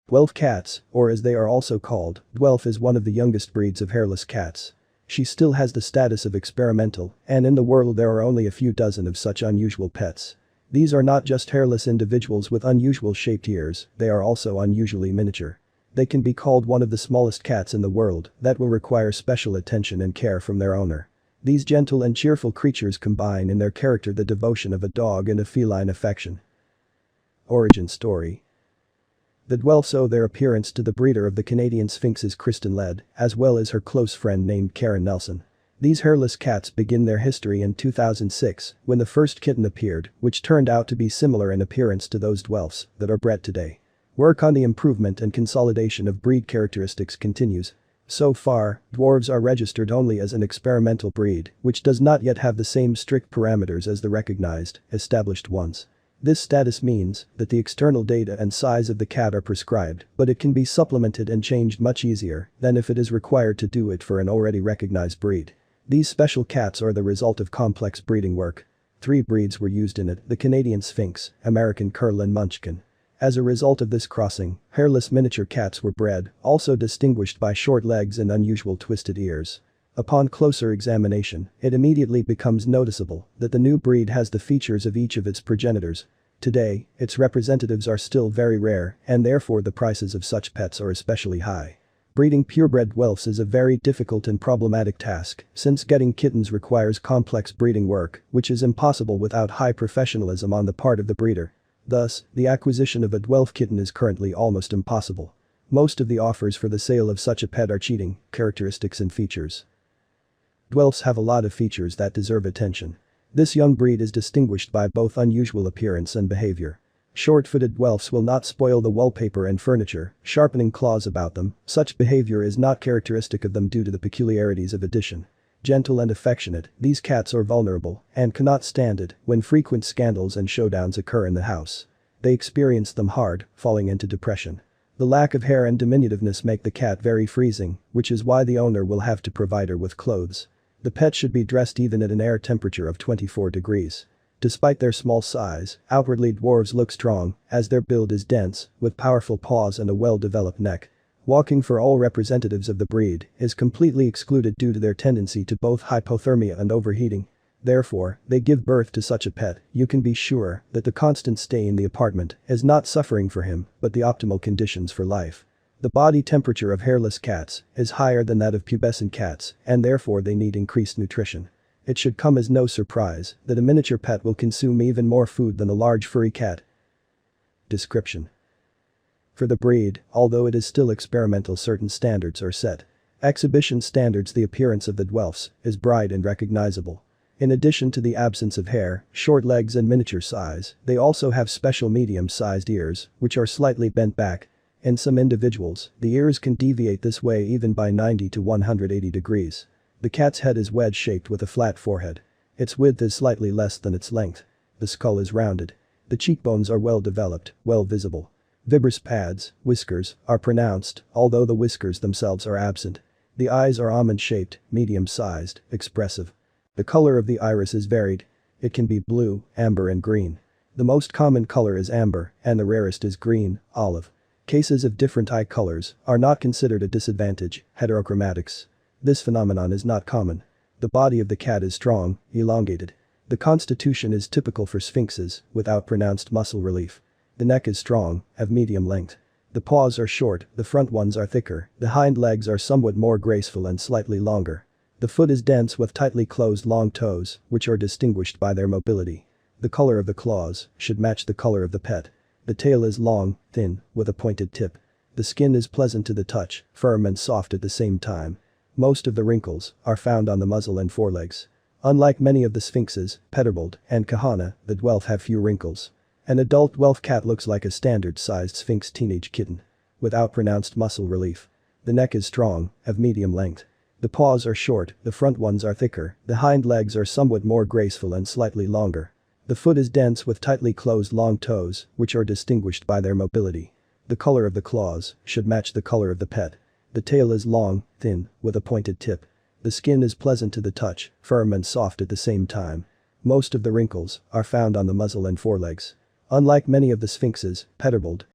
Dwelf cats, or as they are also called, Dwelf is one of the youngest breeds of hairless cats. She still has the status of experimental, and in the world there are only a few dozen of such unusual pets. These are not just hairless individuals with unusual shaped ears, they are also unusually miniature. They can be called one of the smallest cats in the world that will require special attention and care from their owner. These gentle and cheerful creatures combine in their character the devotion of a dog and a feline affection. Origin story. The Dwelfs owe their appearance to the breeder of the Canadian Sphynxes Kristen Led, as well as her close friend named Karen Nelson. These hairless cats begin their history in 2006 when the first kitten appeared, which turned out to be similar in appearance to those Dwelfs that are bred today. Work on the improvement and consolidation of breed characteristics continues. So far, dwarves are registered only as an experimental breed, which does not yet have the same strict parameters as the recognized, established ones. This status means that the external data and size of the cat are prescribed, but it can be supplemented and changed much easier than if it is required to do it for an already recognized breed. These special cats are the result of complex breeding work. 3 breeds were used in it: the Canadian Sphynx, American Curl and Munchkin. As a result of this crossing, hairless miniature cats were bred, also distinguished by short legs and unusual twisted ears. Upon closer examination, it immediately becomes noticeable that the new breed has the features of each of its progenitors. Today, its representatives are still very rare, and therefore the prices of such pets are especially high. Breeding purebred Dwelfs is a very difficult and problematic task, since getting kittens requires complex breeding work, which is impossible without high professionalism on the part of the breeder. Thus, the acquisition of a Dwelf kitten is currently almost impossible. Most of the offers for the sale of such a pet are cheating. Characteristics and features. Dwelfs have a lot of features that deserve attention. This young breed is distinguished by both unusual appearance and behavior. Short-footed Dwelfs will not spoil the wallpaper and furniture, sharpening claws about them. Such behavior is not characteristic of them due to the peculiarities of addition. Gentle and affectionate, these cats are vulnerable and cannot stand it when frequent scandals and showdowns occur in the house. They experience them hard, falling into depression. The lack of hair and diminutiveness make the cat very freezing, which is why the owner will have to provide her with clothes. The pet should be dressed even at an air temperature of 24 degrees. Despite their small size, outwardly dwarves look strong, as their build is dense, with powerful paws and a well-developed neck. Walking for all representatives of the breed is completely excluded due to their tendency to both hypothermia and overheating. Therefore, they give birth to such a pet, you can be sure that the constant stay in the apartment is not suffering for him, but the optimal conditions for life. The body temperature of hairless cats is higher than that of pubescent cats, and therefore they need increased nutrition. It should come as no surprise that a miniature pet will consume even more food than a large furry cat. Description. For the breed, although it is still experimental, certain standards are set. Exhibition standards. The appearance of the Dwelfs is bright and recognizable. In addition to the absence of hair, short legs and miniature size, they also have special medium-sized ears, which are slightly bent back. In some individuals, the ears can deviate this way even by 90 to 180 degrees. The cat's head is wedge-shaped with a flat forehead. Its width is slightly less than its length. The skull is rounded. The cheekbones are well developed, well visible. Vibrissae pads, whiskers, are pronounced, although the whiskers themselves are absent. The eyes are almond-shaped, medium-sized, expressive. The color of the iris is varied. It can be blue, amber and green. The most common color is amber, and the rarest is green, olive. Cases of different eye colors are not considered a disadvantage. Heterochromatics. This phenomenon is not common. The body of the cat is strong, elongated. The constitution is typical for Sphynxes, without pronounced muscle relief. The neck is strong, of medium length. The paws are short, the front ones are thicker, the hind legs are somewhat more graceful and slightly longer. The foot is dense with tightly closed long toes, which are distinguished by their mobility. The color of the claws should match the color of the pet. The tail is long, thin, with a pointed tip. The skin is pleasant to the touch, firm and soft at the same time. Most of the wrinkles are found on the muzzle and forelegs. Unlike many of the Sphynxes, Peterbilt, and Kahana, the Dwelf have few wrinkles. An adult Dwelf cat looks like a standard-sized Sphynx teenage kitten. Without pronounced muscle relief. The neck is strong, of medium length. The paws are short, the front ones are thicker, the hind legs are somewhat more graceful and slightly longer. The foot is dense with tightly closed long toes, which are distinguished by their mobility. The color of the claws should match the color of the pet. The tail is long, thin, with a pointed tip. The skin is pleasant to the touch, firm and soft at the same time. Most of the wrinkles are found on the muzzle and forelegs. Unlike many of the Sphynxes, Peterbilt,